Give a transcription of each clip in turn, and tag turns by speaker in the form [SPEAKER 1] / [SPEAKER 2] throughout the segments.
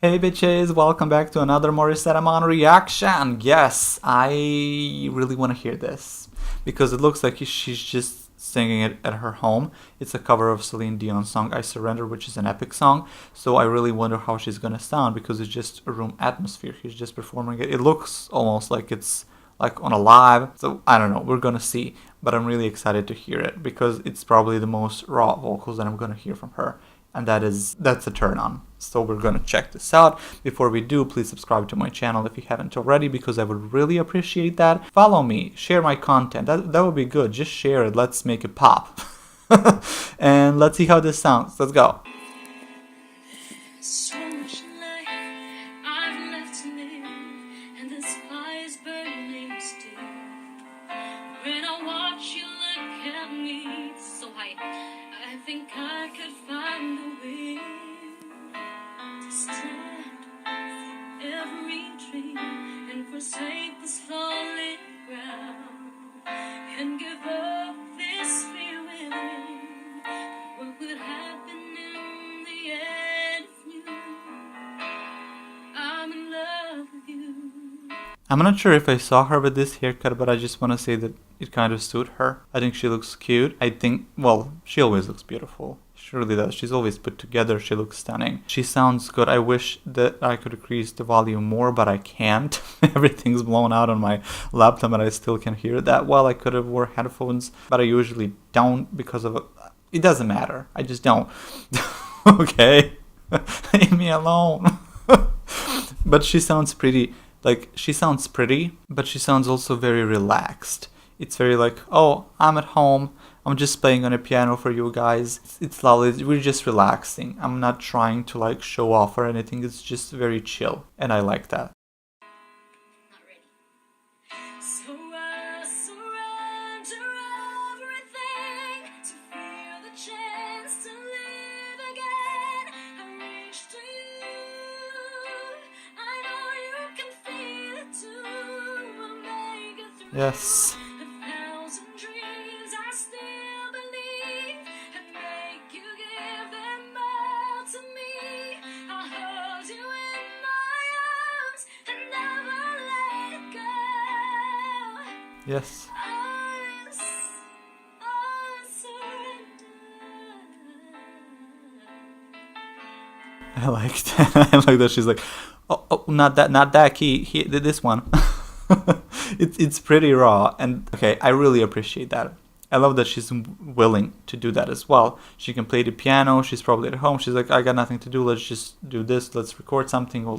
[SPEAKER 1] Hey bitches, welcome back to another Morissette Amon reaction. Yes, I really want to hear this because it looks like she's just singing it at her home. It's a cover of Celine Dion's song I Surrender, which is an epic song. So I really wonder how she's gonna sound because it's just a room atmosphere. She's just performing it. It looks almost like it's like on a live. So I don't know, we're gonna see. But I'm really excited to hear it because it's probably the most raw vocals that I'm gonna hear from her. And that's a turn on. So we're gonna check this out. Before we do, please subscribe to my channel if you haven't already, because I would really appreciate that. Follow me, share my content. That would be good. Just share it. Let's make it pop. And let's see how this sounds. Let's go.
[SPEAKER 2] So much life I've left to live, and the sky's burning still. When I watch you look at me, so I think I could find a way to stand for every dream and forsake this lonely ground and give up this fear within. What would happen in the end if you? I'm in love with you.
[SPEAKER 1] I'm not sure if I saw her with this haircut, but I just want to say that it kind of suit her. I think she looks cute. I think, well, she always looks beautiful. She really does. She's always put together. She looks stunning. She sounds good. I wish that I could increase the volume more, but I can't. Everything's blown out on my laptop and I still can hear it that well. I could have wore headphones, but I usually don't because of it doesn't matter. I just don't. Okay? Leave me alone. But she sounds pretty. Like, she sounds pretty, but she sounds also very relaxed. It's very like, oh, I'm at home. I'm just playing on a piano for you guys. It's lovely. We're just relaxing. I'm not trying to like show off or anything. It's just very chill. And I like that.
[SPEAKER 2] Not ready. So I surrender everything to feel the chance to live again. I reach to you. I know you can feel it too. We'll make it through.
[SPEAKER 1] Yes.
[SPEAKER 2] A thousand dreams I still believe and make you give them all to me. I'll hold you in my arms and never let go.
[SPEAKER 1] Yes.
[SPEAKER 2] I surrender.
[SPEAKER 1] I like that. I like that she's like, oh, not that key, this one. It's pretty raw, and okay, I really appreciate that. I love that she's willing to do that as well. She can play the piano. She's probably at home. She's like, I got nothing to do. Let's just do this. Let's record something, or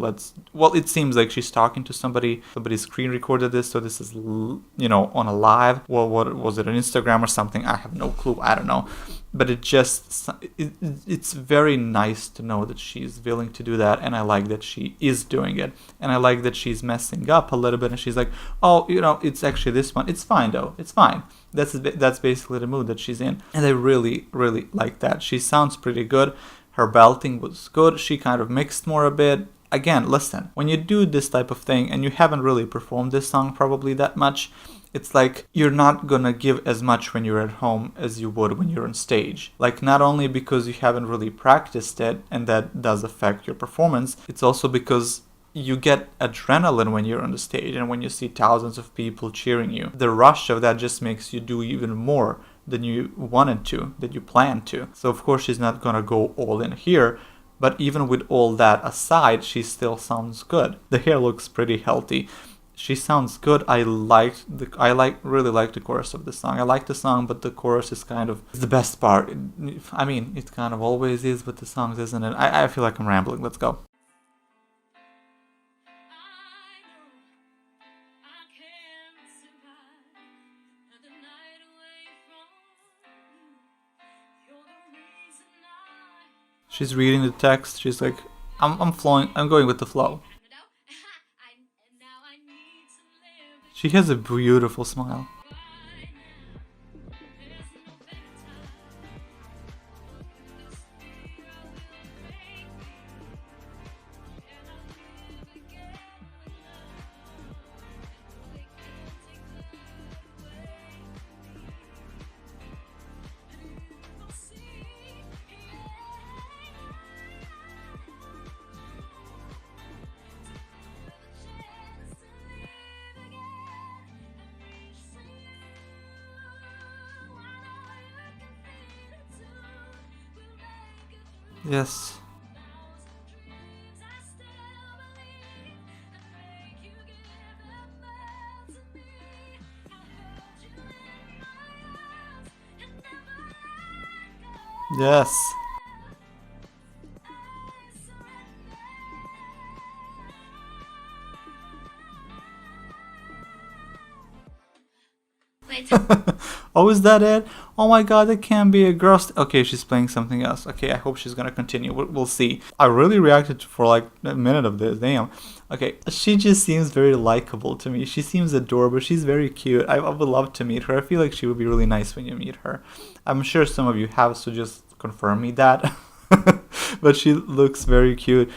[SPEAKER 1] well, it seems like she's talking to somebody. Somebody screen recorded this, so this is, on a live. Well, what was it, on Instagram or something? I have no clue. I don't know. But it's very nice to know that she's willing to do that, and I like that she is doing it, and I like that she's messing up a little bit, and she's like, oh, it's actually this one. It's fine though. It's fine. That's basically the mood that she's in, and I really, really like that. She sounds pretty good. Her belting was good. She kind of mixed more a bit. Again, listen, when you do this type of thing and you haven't really performed this song probably that much, it's like you're not gonna give as much when you're at home as you would when you're on stage. Like, not only because you haven't really practiced it and that does affect your performance, it's also because you get adrenaline when you're on the stage and when you see thousands of people cheering you. The rush of that just makes you do even more than you wanted to, that you planned to. So of course she's not gonna go all in here, but even with all that aside, she still sounds good. The hair looks pretty healthy. She sounds good. I really like the chorus of the song. I like the song, but the chorus is kind of the best part. I mean, it kind of always is with the songs, isn't it? I feel like I'm rambling. Let's go. She's reading the text. She's like, I'm flowing. I'm going with the flow. She has a beautiful smile. Yes. Yes.
[SPEAKER 2] Wait.
[SPEAKER 1] Oh, is that it? Oh my god, it can't be a girl. Okay, she's playing something else. Okay, I hope she's gonna continue. We'll see. I really reacted for like a minute of this. Damn. Okay, she just seems very likable to me. She seems adorable. She's very cute. I would love to meet her. I feel like she would be really nice when you meet her. I'm sure some of you have, so just confirm me that. But she looks very cute.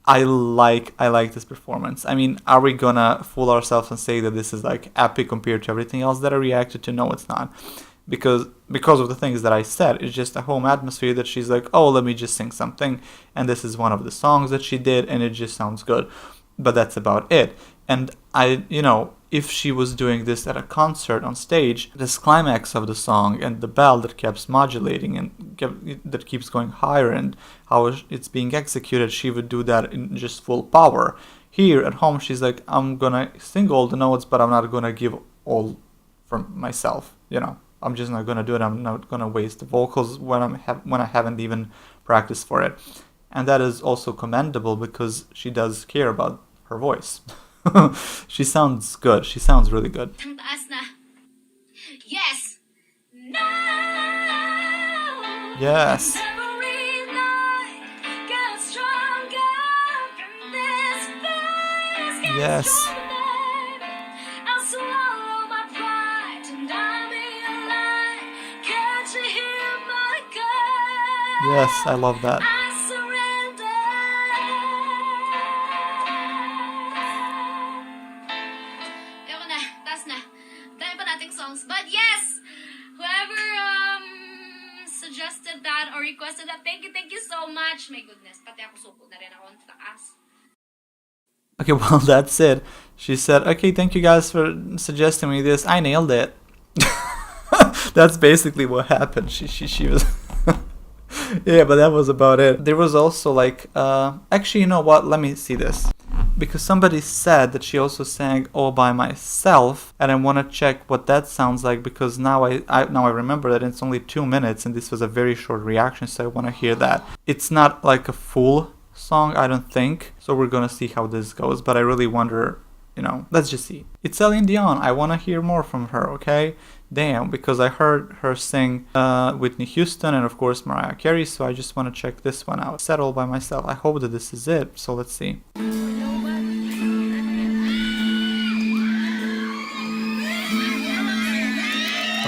[SPEAKER 1] I like this performance. I mean, are we gonna fool ourselves and say that this is like epic compared to everything else that I reacted to? No, it's not. Because of the things that I said, it's just a home atmosphere that she's like, oh, let me just sing something, and this is one of the songs that she did, and it just sounds good. But that's about it. And if she was doing this at a concert on stage, this climax of the song and the bell that keeps modulating and that keeps going higher and how it's being executed, she would do that in just full power. Here at home, she's like, I'm gonna sing all the notes, but I'm not gonna give all from myself. I'm just not gonna do it. I'm not gonna waste the vocals when I haven't even practiced for it. And that is also commendable because she does care about her voice. She sounds good. She sounds really good.
[SPEAKER 2] Ang taas na. Yes. No.
[SPEAKER 1] Yes.
[SPEAKER 2] Every night gets stronger. This face gets
[SPEAKER 1] Yes.
[SPEAKER 2] stronger. I'll swallow my pride and I'll be alive. Can't you hear my cry?
[SPEAKER 1] Yes, I love that.
[SPEAKER 2] I surrender. Ewan na, taas na. Dahil pa nating songs. But yes, whoever suggested that or requested that, thank you so much. My goodness, pati ako suko na rin ako sa taas.
[SPEAKER 1] Okay, well, that's it. She said, okay, thank you guys for suggesting me this. I nailed it. That's basically what happened. She was... Yeah, but that was about it. There was also like... actually, you know what? Let me see this. Because somebody said that she also sang All By Myself, and I want to check what that sounds like, because now I remember that it's only 2 minutes and this was a very short reaction, so I want to hear that. It's not like a full song, I don't think, so we're gonna see how this goes, but I really wonder, let's just see. It's Celine Dion. I want to hear more from her, okay? Damn, because I heard her sing Whitney Houston and of course Mariah Carey, so I just want to check this one out. Said All By Myself. I hope that this is it, so let's see.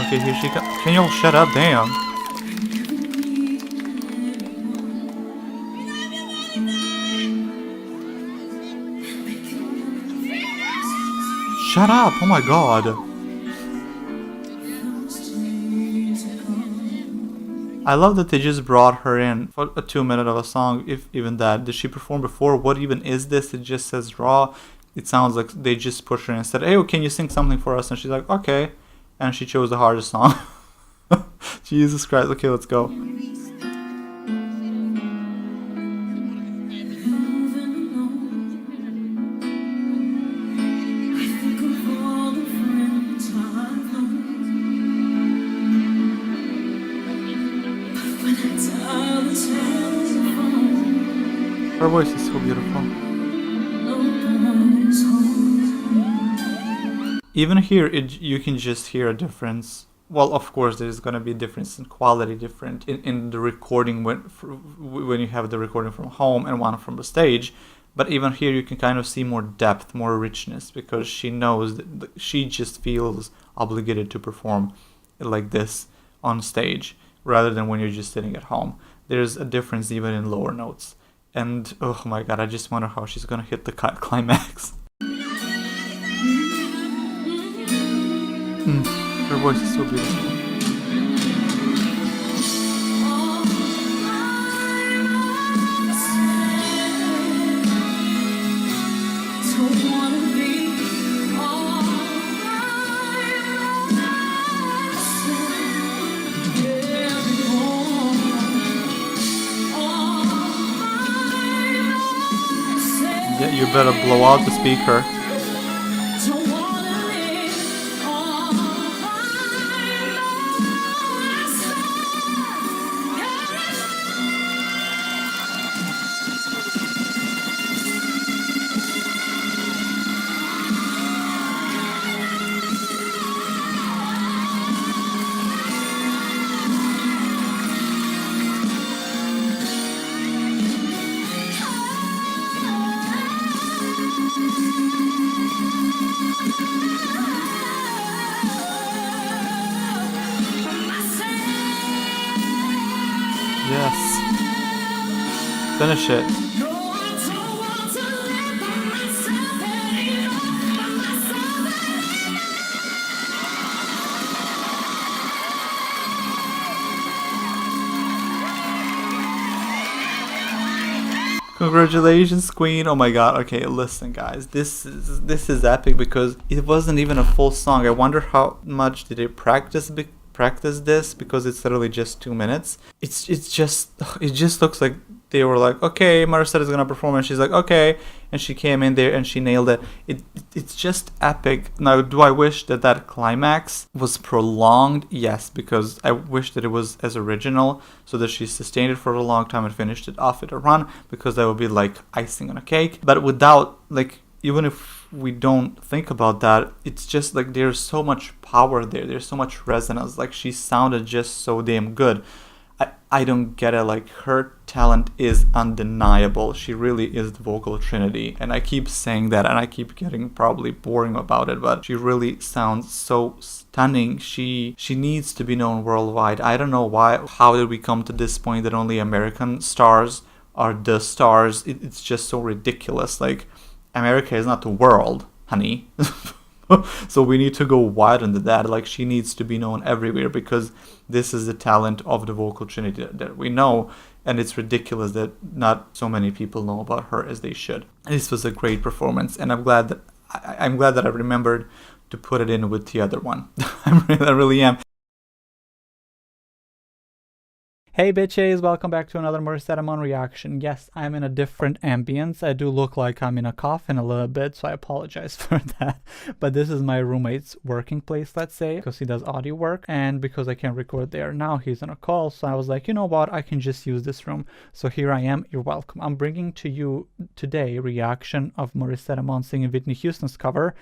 [SPEAKER 1] Okay, here she comes. Can y'all shut up? Damn. Shut up! Oh my god. I love that they just brought her in for a 2 minute of a song, if even that. Did she perform before? What even is this? It just says raw. It sounds like they just pushed her in and said, hey, can you sing something for us? And she's like, okay. And she chose the hardest song. Jesus Christ. Okay, let's go. Her voice is so beautiful. Even here, you can just hear a difference. Well, of course, there's going to be a difference in quality, different in the recording when you have the recording from home and one from the stage. But even here, you can kind of see more depth, more richness, because she knows that she just feels obligated to perform like this on stage, rather than when you're just sitting at home. There's a difference even in lower notes. And, oh my god, I just wonder how she's going to hit the climax. Her voice is so beautiful. Yeah, you better blow out the speaker.
[SPEAKER 2] Don't wanna live all by
[SPEAKER 1] Yes. Finish it.
[SPEAKER 2] no, I don't want to live by myself anymore. By myself
[SPEAKER 1] Congratulations, Queen. Oh my god. Okay, listen guys. This is epic because it wasn't even a full song. I wonder how much did they practice this, because it's literally just 2 minutes. It just looks like they were like, okay, Morissette is gonna perform, and she's like, okay, and she came in there and she nailed it. It's just epic. Now, do I wish that that climax was prolonged? Yes, because I wish that it was as original, so that she sustained it for a long time and finished it off at a run, because that would be like icing on a cake. But without, like, even if we don't think about that, it's just like there's so much power there. There's so much resonance. Like, she sounded just so damn good. I don't get it. Like, her talent is undeniable. She really is the vocal trinity. And I keep saying that, and I keep getting probably boring about it, but she really sounds so stunning. She needs to be known worldwide. I don't know why. How did we come to this point that only American stars are the stars? It's just so ridiculous. Like, America is not the world, honey. So we need to go wide into that. Like, she needs to be known everywhere, because this is the talent of the vocal trinity that we know, and it's ridiculous that not so many people know about her as they should. This was a great performance, and I'm glad that I remembered to put it in with the other one. I really am. Hey bitches, welcome back to another Morissette Amon reaction. Yes, I'm in a different ambience. I do look like I'm in a coffin a little bit, so I apologize for that. But this is my roommate's working place, let's say, because he does audio work, and because I can't record there now, he's on a call, so I was like, you know what, I can just use this room. So here I am, you're welcome. I'm bringing to you today a reaction of Morissette Amon singing Whitney Houston's cover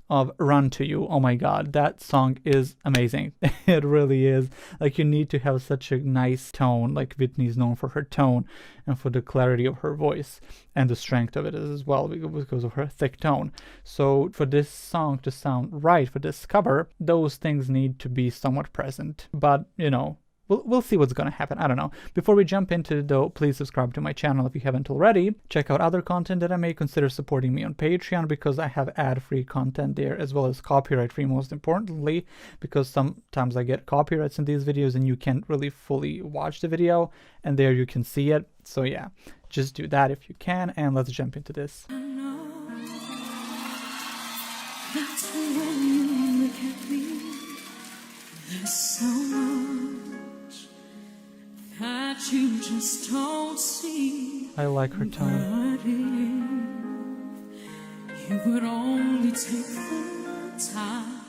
[SPEAKER 1] of Run to You. Oh my god, that song is amazing. It really is. Like, you need to have such a nice tone. Like, Whitney's known for her tone and for the clarity of her voice, and the strength of it as well, because of her thick tone. So for this song to sound right, for this cover, those things need to be somewhat present. But, you know, We'll see what's going to happen. I don't know. Before we jump into it, though, please subscribe to my channel if you haven't already. Check out other content that I may. Consider supporting me on Patreon, because I have ad-free content there, as well as copyright-free, most importantly, because sometimes I get copyrights in these videos and you can't really fully watch the video, and there you can see it. So yeah, just do that if you can, and let's jump into this.
[SPEAKER 2] I know that when you look at me, there's so much that you just don't see.
[SPEAKER 1] I like her tone.
[SPEAKER 2] But if you could only take the time,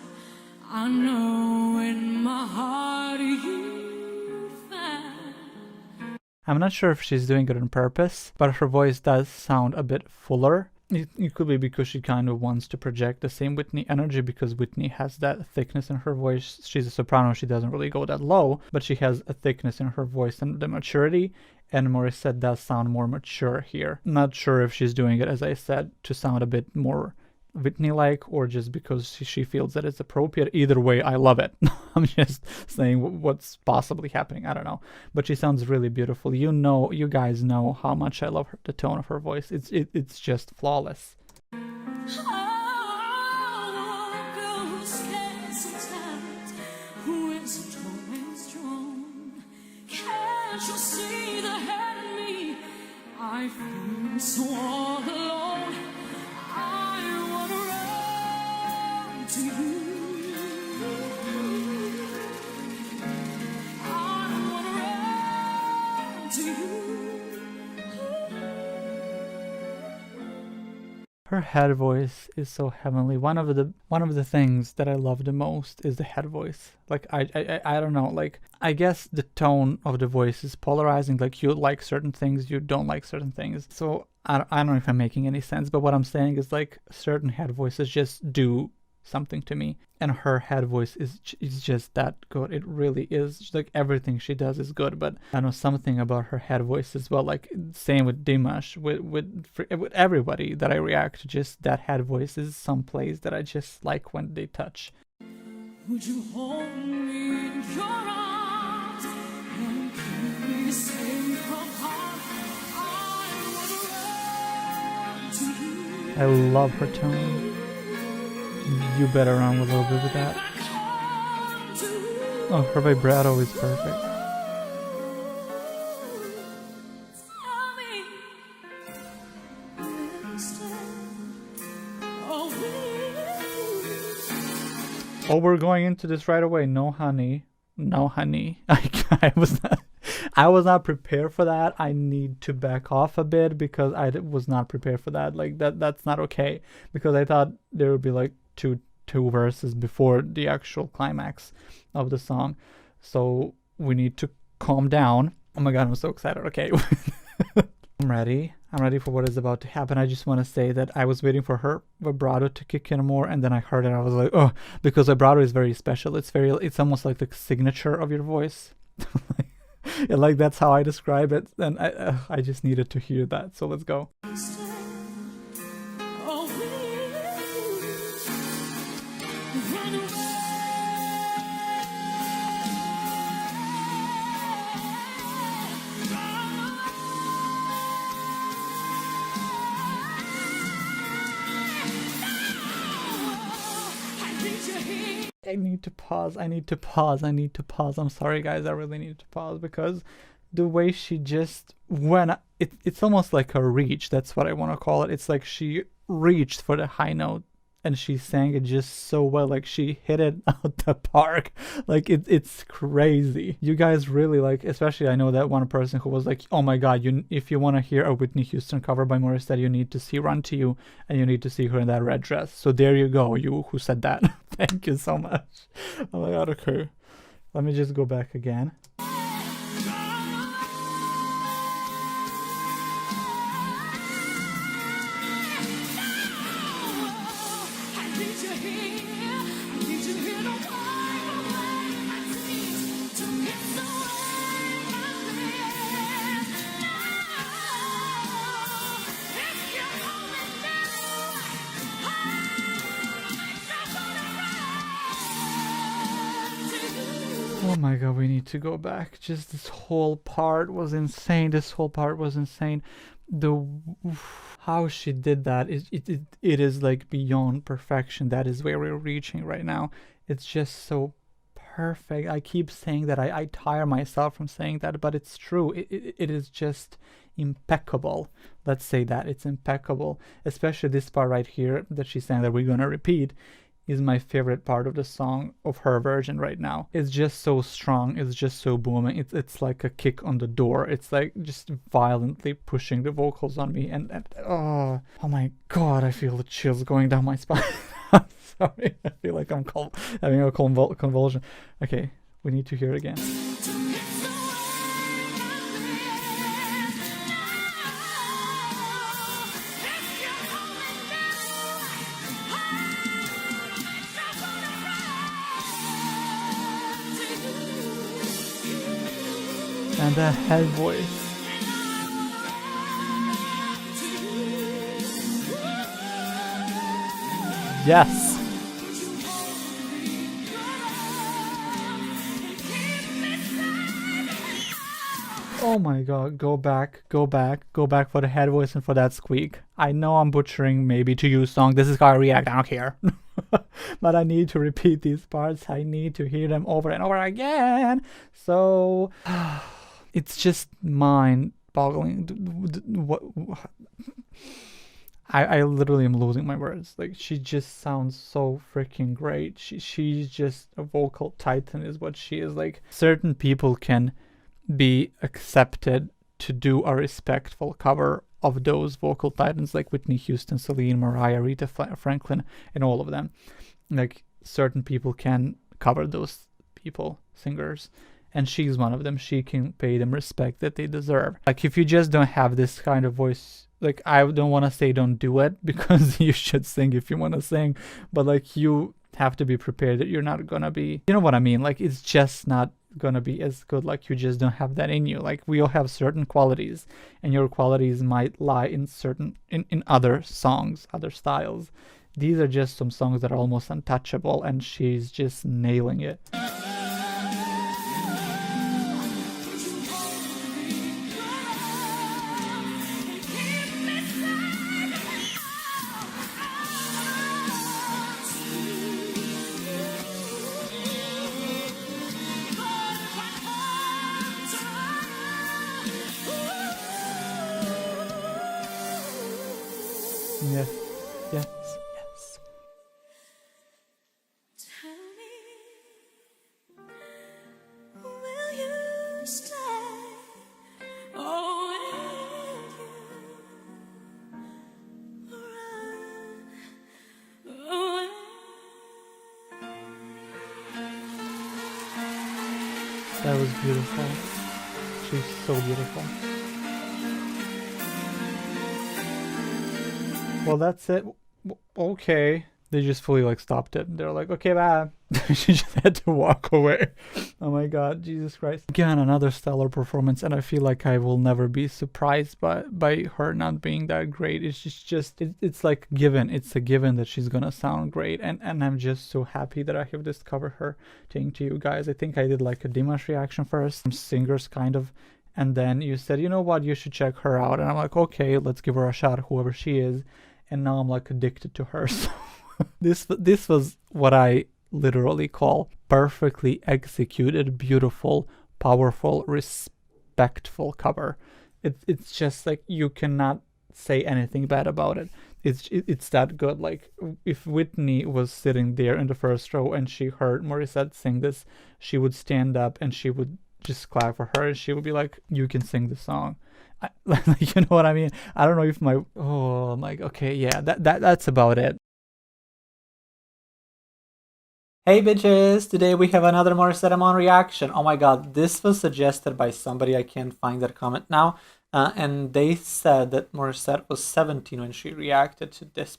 [SPEAKER 2] I know in my heart you'd find.
[SPEAKER 1] I'm not sure if she's doing it on purpose, but her voice does sound a bit fuller. It could be because she kind of wants to project the same Whitney energy, because Whitney has that thickness in her voice. She's a soprano, she doesn't really go that low, but she has a thickness in her voice and the maturity, and Morissette does sound more mature here. Not sure if she's doing it, as I said, to sound a bit more Whitney-like, or just because she feels that it's appropriate. Either way, I love it. I'm just saying what's possibly happening. I don't know, but she sounds really beautiful. You guys know how much I love the tone of her voice. It's just flawless.
[SPEAKER 2] I feel so all alone. I wanna run to you. I wanna run to you.
[SPEAKER 1] Her head voice is so heavenly. One of the things that I love the most is the head voice. Like I don't know. Like I guess the tone of the voice is polarizing. Like you like certain things, you don't like certain things. So I don't know if I'm making any sense. But what I'm saying is like certain head voices just do something to me, and her head voice is just that good. It really is. Like everything she does is good, but I know something about her head voice as well. Like same with Dimash, with everybody that I react to, just that head voice is some place that I just like when they touch.
[SPEAKER 2] Would you hold me in your arms and keep me safe from harm? I would run to you.
[SPEAKER 1] I love her tone. You better run a little bit with that. Oh, her vibrato is perfect. Oh, we're going into this right away. No, honey. No, honey. I was not prepared for that. I need to back off a bit because I was not prepared for that. Like that's not okay, because I thought there would be like two verses before the actual climax of the song. So we need to calm down. Oh my god, I'm so excited. Okay. I'm ready for what is about to happen. I just want to say that I was waiting for her vibrato to kick in more, and then I heard it. I was like, oh, because vibrato is very special. It's almost like the signature of your voice. And like that's how I describe it, and I just needed to hear that. So let's go. I need to pause. I'm sorry, guys. I really need to pause because the way she just it's almost like a reach. That's what I want to call it. It's like she reached for the high note and she sang it just so well. Like she hit it out the park. Like it's crazy. You guys really like, especially I know that one person who was like, oh my god, if you want to hear a Whitney Houston cover by Morissette, you need to see Run to You, and you need to see her in that red dress. So there you go, you who said that. Thank you so much. Oh my god, okay. Let me just go back again. Oh my god, we need to go back. Just this whole part was insane. How she did that it is like beyond perfection. That is where we're reaching right now. It's just so perfect. I keep saying that. I tire myself from saying that, but it's true. It is just impeccable. Let's say that it's impeccable. Especially this part right here that she's saying that we're gonna repeat is my favorite part of the song, of her version right now. It's just so strong. It's just so booming. It's like a kick on the door. It's like just violently pushing the vocals on me, and oh my god, I feel the chills going down my spine. I'm sorry. I feel like I'm having a convulsion. Okay, we need to hear it again. And the head voice. Yes. Oh my god, go back for the head voice and for that squeak. I know I'm butchering maybe To You song. This is how I react, I don't care. But I need to repeat these parts. I need to hear them over and over again. So it's just mind-boggling. What? I literally am losing my words. Like, she just sounds so freaking great. She's just a vocal titan is what she is. Like, certain people can be accepted to do a respectful cover
[SPEAKER 3] of those vocal titans like Whitney Houston, Celine, Mariah, Rita Franklin, and all of them. Like certain people can cover those people, singers, and she's one of them. She can pay them respect that they deserve. Like if you just don't have this kind of voice, like I don't want to say don't do it, because you should sing if you want to sing, but like you have to be prepared that you're not gonna be, you know what I mean, like it's just not gonna be as good. Like you just don't have that in you. Like we all have certain qualities, and your qualities might lie in certain in other songs, other styles. These are just some songs that are almost untouchable, and she's just nailing it. Yes, yes, yes.
[SPEAKER 2] Tell me, will you stay? Or will you run away?
[SPEAKER 3] That was beautiful. She's so beautiful. Well, that's it. Okay. They just fully like stopped it. They're like, okay, bye. She just had to walk away. Oh my God, Jesus Christ. Again, another stellar performance, and I feel like I will never be surprised by her not being that great. It's it's like given. It's a given that she's gonna sound great, and I'm just so happy that I have discovered her. Thank to you guys. I think I did like a Dimash reaction first, some singers kind of, and then you said, you know what, you should check her out, and I'm like, okay, let's give her a shot, whoever she is, and now I'm like addicted to her. So this was what I literally call perfectly executed, beautiful, powerful, respectful cover. It's just like you cannot say anything bad about it. It's that good. Like if Whitney was sitting there in the first row and she heard Morissette sing this, she would stand up and she would just clap for her, and she would be like, "You can sing the song." You know what I mean? I don't know if I'm like, okay, yeah, that's about it.
[SPEAKER 1] Hey bitches! Today we have another Morissette Amon reaction. Oh my god, this was suggested by somebody, I can't find that comment now. And they said that Morissette was 17 when she reacted to this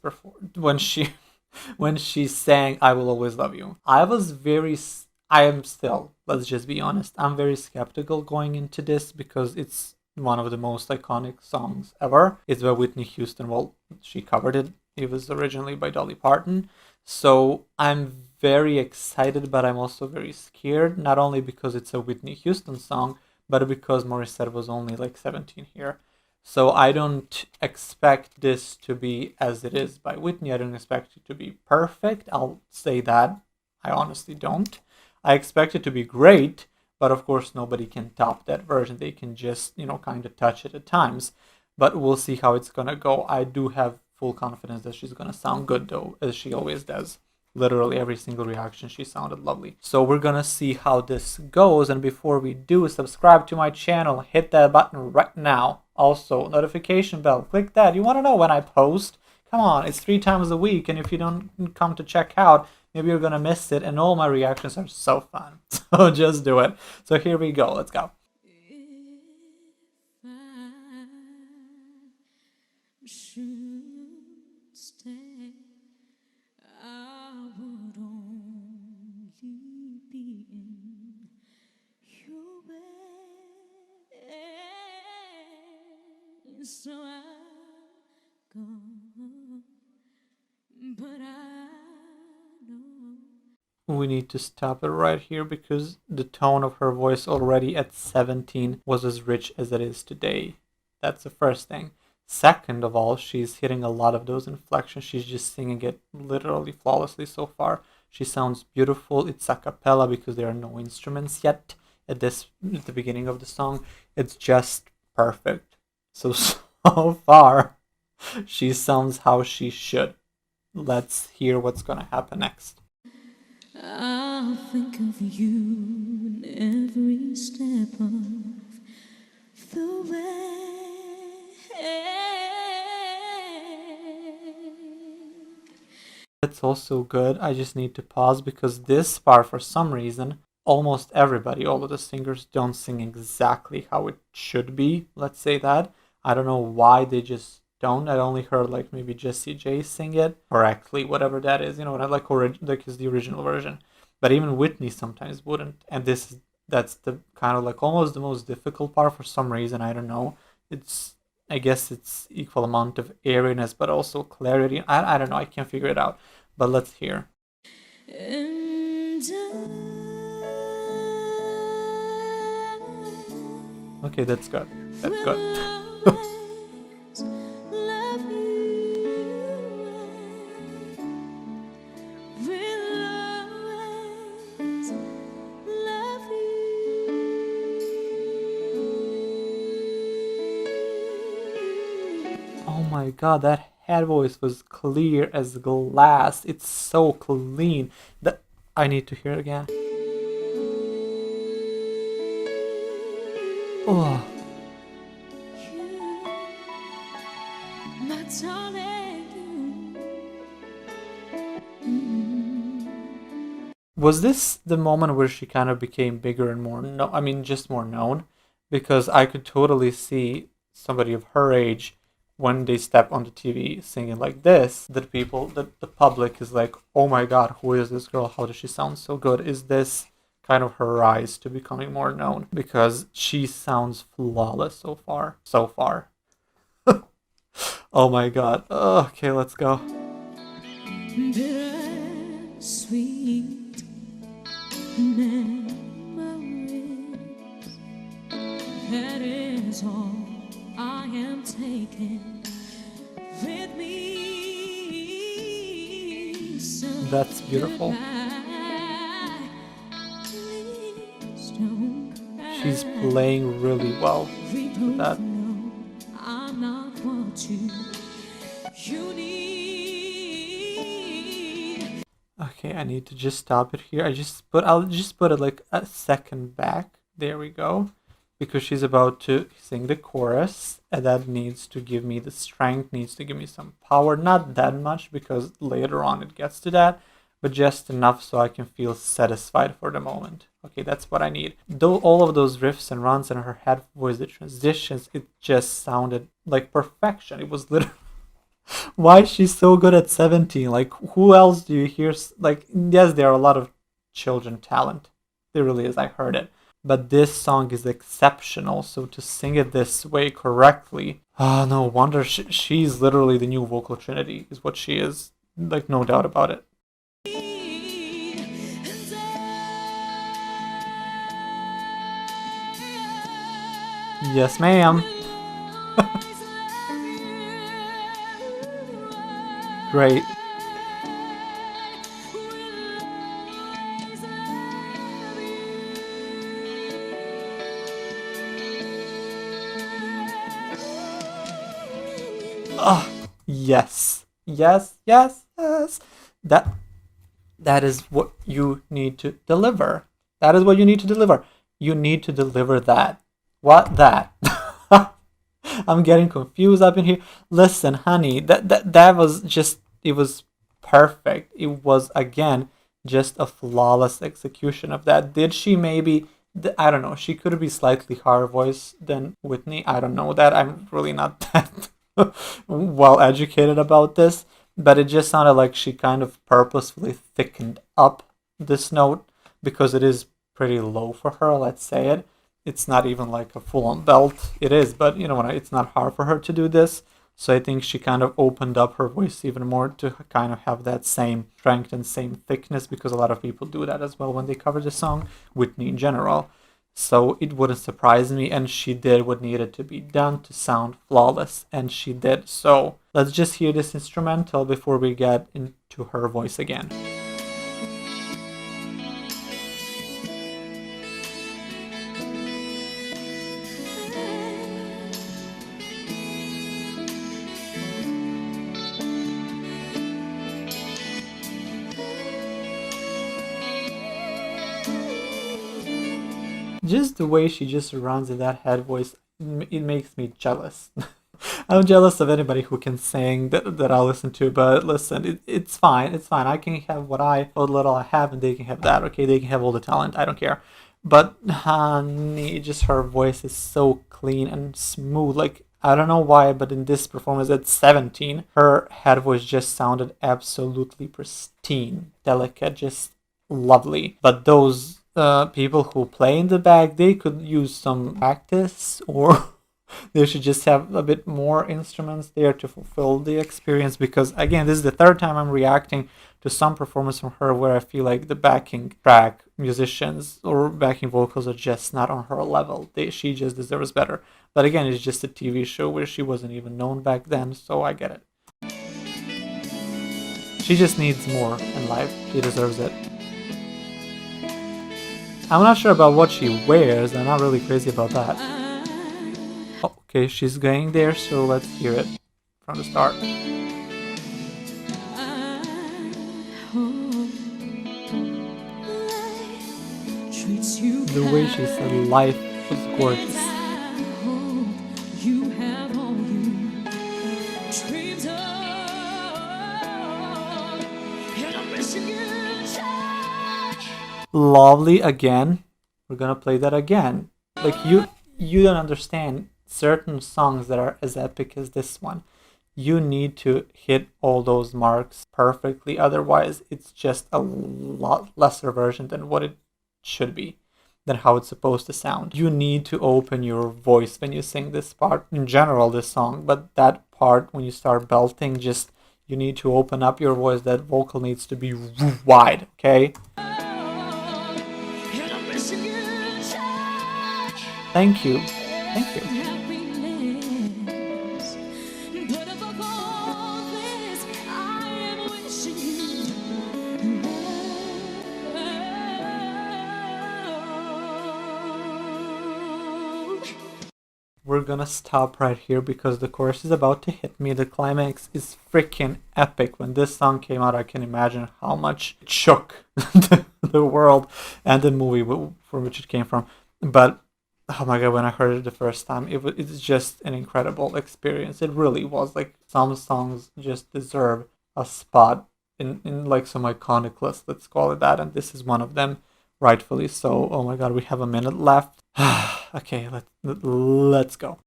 [SPEAKER 1] when she sang I Will Always Love You. I am still, let's just be honest, I'm very skeptical going into this because it's one of the most iconic songs ever. It's by Whitney Houston. Well, she covered it. It was originally by Dolly Parton. So I'm very excited, but I'm also very scared, not only because it's a Whitney Houston song, but because Morissette was only like 17 here. So I don't expect this to be as it is by Whitney. I don't expect it to be perfect. I'll say that. I honestly don't. I expect it to be great, but of course nobody can top that version. They can just, kind of touch it at times. But we'll see how it's gonna go. I do have full confidence that she's gonna sound good though, as she always does. Literally every single reaction, she sounded lovely. So we're gonna see how this goes, and before we do, subscribe to my channel, hit that button right now. Also, notification bell, click that. You wanna know when I post? Come on, it's 3 times a week, and if you don't come to check out, maybe you're gonna miss it, and all my reactions are so fun. So just do it. So here we go, let's go.
[SPEAKER 2] If I should stay, I would only be in your way. So I'll go, but I know.
[SPEAKER 1] We need to stop it right here because the tone of her voice already at 17 was as rich as it is today. That's the first thing. Second of all, she's hitting a lot of those inflections. She's just singing it literally flawlessly so far. She sounds beautiful. It's a cappella because there are no instruments yet at the beginning of the song. It's just perfect. So far, she sounds how she should. Let's hear what's gonna happen next.
[SPEAKER 2] I'll think of you in every step of the way.
[SPEAKER 1] it's also good. I just need to pause because this part, for some reason, almost everybody, all of the singers don't sing exactly how it should be. Let's say that. I don't know why they just don't. I only heard like maybe Jessie J sing it correctly, whatever that is. You know what I like is the original version. But even Whitney sometimes wouldn't. And that's the kind of like almost the most difficult part for some reason. I don't know. I guess it's equal amount of airiness, but also clarity. I don't know. I can't figure it out. But let's hear.
[SPEAKER 2] And
[SPEAKER 1] Okay, that's good. That's
[SPEAKER 2] will
[SPEAKER 1] good.
[SPEAKER 2] always love you. Will always love you.
[SPEAKER 1] Oh my god, that head voice was clear as glass. It's so clean. That I need to hear it again. Oh,
[SPEAKER 2] My darling,
[SPEAKER 1] was this the moment where she kind of became bigger and more no I mean just more known? Because I could totally see somebody of her age when they step on the TV singing like this, that the public is like, oh my god, who is this girl? How does she sound so good? Is this kind of her rise to becoming more known? Because she sounds flawless so far. So far. Oh my god. Okay, let's go.
[SPEAKER 2] bittersweet memories. That is all I am taking with me. So
[SPEAKER 1] That's beautiful.
[SPEAKER 2] goodbye. Please don't cry.
[SPEAKER 1] She's playing really well with that.
[SPEAKER 2] No, I'm not what you need.
[SPEAKER 1] Okay, I need to just stop it here. I'll just put it like a second back. There we go. Because she's about to sing the chorus, and that needs to give me the strength, needs to give me some power. Not that much, because later on it gets to that, but just enough so I can feel satisfied for the moment. Okay, that's what I need. Though all of those riffs and runs and her head voice, the transitions, it just sounded like perfection. It was literally why is she so good at 17? Like, who else do you hear? Like, yes, there are a lot of children talent. There really is. I heard it. But this song is exceptional. So to sing it this way correctly, no wonder she's literally the new vocal trinity, is what she is. Like, no doubt about it. Yes, ma'am. Great. Yes. Yes, yes, yes. That is what you need to deliver. That is what you need to deliver. You need to deliver that. What that? I'm getting confused up in here. Listen, honey, that was just, it was perfect. It was, again, just a flawless execution of that. Did she maybe, I don't know, she could be slightly higher voice than Whitney. I don't know that. I'm really not that well educated about this, but it just sounded like she kind of purposefully thickened up this note because it is pretty low for her, let's say it. It's not even like a full-on belt. It is, but you know what? It's not hard for her to do this. So I think she kind of opened up her voice even more to kind of have that same strength and same thickness, because a lot of people do that as well when they cover the song, Whitney in general. So it wouldn't surprise me, and she did what needed to be done to sound flawless, and she did. So let's just hear this instrumental before we get into her voice again. Just the way she just runs in that head voice, it makes me jealous. I'm jealous of anybody who can sing that I listen to, but listen, it's fine. It's fine. I can have what little I have, and they can have that. Okay, they can have all the talent. I don't care. But honey, just her voice is so clean and smooth. Like, I don't know why, but in this performance at 17, her head voice just sounded absolutely pristine, delicate, just lovely. But those people who play in the back, they could use some practice, or they should just have a bit more instruments there to fulfill the experience. Because again, this is the third time I'm reacting to some performance from her where I feel like the backing track musicians or backing vocals are just not on her level. She just deserves better. But again, it's just a TV show where she wasn't even known back then, so I get it. She just needs more in life. She deserves it. I'm not sure about what she wears. I'm not really crazy about that. Oh, okay, she's going there, so let's hear it from the start. The way she said life was gorgeous. Lovely again. We're gonna play that again. Like, you don't understand certain songs that are as epic as this one. You need to hit all those marks perfectly, otherwise it's just a lot lesser version than what it should be, than how it's supposed to sound. You need to open your voice when you sing this part, in general this song, but that part when you start belting, just you need to open up your voice. That vocal needs to be wide, okay? Thank you. Thank you. We're gonna stop right here because the chorus is about to hit me. The climax is freaking epic. When this song came out, I can imagine how much it shook the world and the movie from which it came from. But oh my god, when I heard it the first time, it's just an incredible experience. It really was. Like, some songs just deserve a spot in like some iconic list, let's call it that, and this is one of them, rightfully so. Oh my god, we have a minute left. Okay, let's go.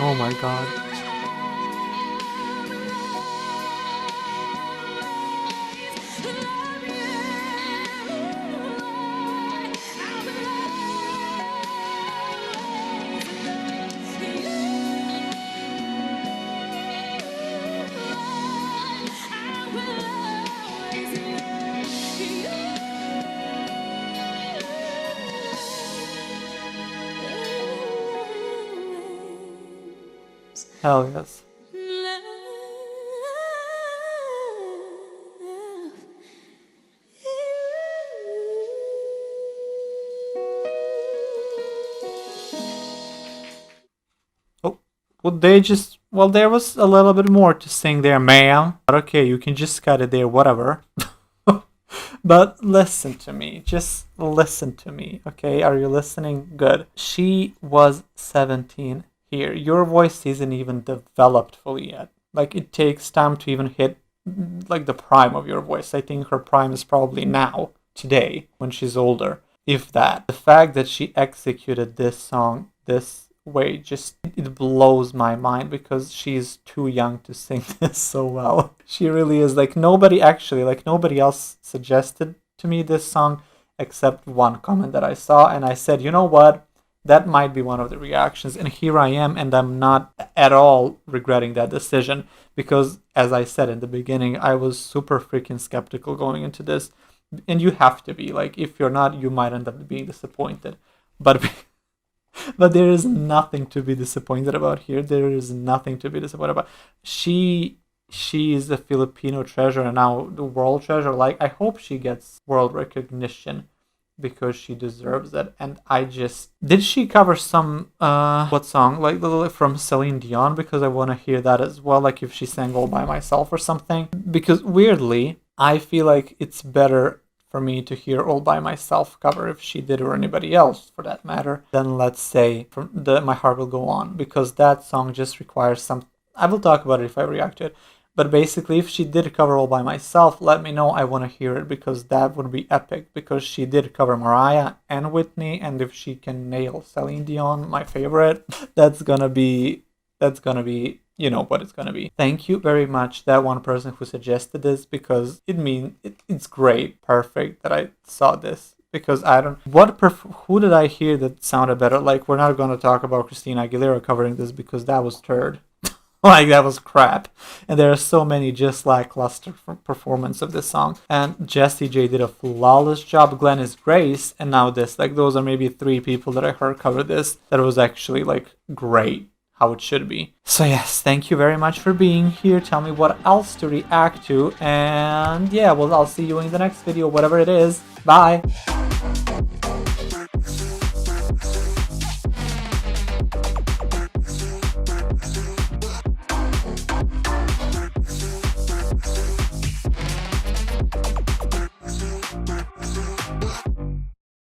[SPEAKER 1] Oh my god. Hell yes. Oh, well, there was a little bit more to sing there, ma'am. But okay, you can just cut it there, whatever. But listen to me. Just listen to me, okay? Are you listening? Good. She was 17 here. Your voice isn't even developed fully yet. Like, it takes time to even hit like the prime of your voice. I think her prime is probably now, today, when she's older, if that. The fact that she executed this song this way, just it blows my mind, because she's too young to sing this so well. She really is. Like, nobody else suggested to me this song except one comment that I saw, and I said, you know what? That might be one of the reactions, and here I am, and I'm not at all regretting that decision, because as I said in the beginning, I was super freaking skeptical going into this, and you have to be. Like, if you're not, you might end up being disappointed, but there is nothing to be disappointed about here. There is nothing to be disappointed about. She is a Filipino treasure, and now the world treasure. Like, I hope she gets world recognition because she deserves it. And I just... Did she cover some, what song? Like from Celine Dion? Because I want to hear that as well, like if she sang All By Myself or something. Because weirdly, I feel like it's better for me to hear All By Myself cover, if she did, or anybody else for that matter, than let's say from the My Heart Will Go On, because that song just requires some... I will talk about it if I react to it. But basically, if she did cover All By Myself, let me know. I want to hear it, because that would be epic, because she did cover Mariah and Whitney, and if she can nail Celine Dion, my favorite, that's gonna be, you know what it's gonna be. Thank you very much, that one person who suggested this, because it's great, perfect that I saw this. Because I don't... who did I hear that sounded better? Like, we're not gonna talk about Christina Aguilera covering this, because that was turd. Like, that was crap. And there are so many just lackluster performance of this song. And Jessie J did a flawless job. Glennis Grace, and now this. Like, those are maybe 3 people that I heard cover this that was actually, like, great. How it should be. So yes, thank you very much for being here. Tell me what else to react to. And yeah, well, I'll see you in the next video, whatever it is. Bye!